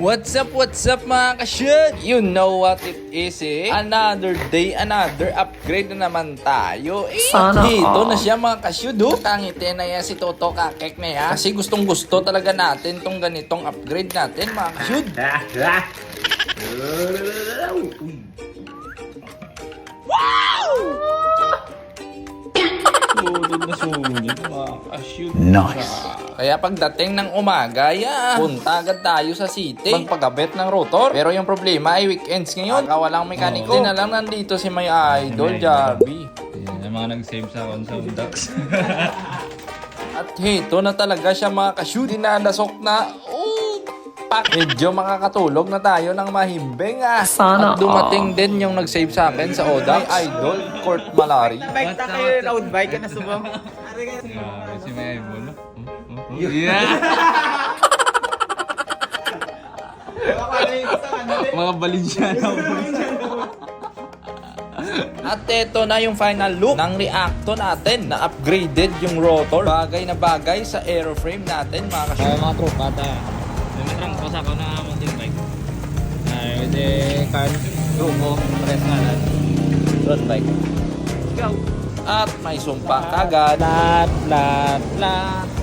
What's up mga ka-shoot? You know what it is Another day, another upgrade na naman tayo Sana Dito na siya mga ka-shoot Kangiti na yan si Toto Kakek na yan Kasi gustong gusto talaga natin tong ganitong upgrade natin mga ka-shoot. Sulit na sulit mga ka-shoot. Nice. Kaya pagdating ng umaga, punta agad tayo sa city. Magpagabit ng rotor. Pero yung problema ay weekends ngayon. Walang mekaniko. Hindi na lang nandito si may idol, Jarby. Yan ang mga nag-save sa console ducks. At hito na talaga siya mga ka-shoot. Dinadasok na. Medyo makakatulog na tayo ng mahimbing Sana At dumating din yung nag-save sa akin sa Odax. May idol, Court Malari. Bike na kayo, road bike ka na subang. Yeah, si may ibon. Yeah! Mga Balenciaga. At eto na yung final look ng Reacto natin na upgraded yung rotor. Bagay na bagay sa aeroframe natin mga ka-shoot. Mga tropa tayo. Lumitrang ko sa ako na mountain bike. Ay, hindi kan grupo, press nga lang. Road bike. Go! At may sumpa kagad. Lat.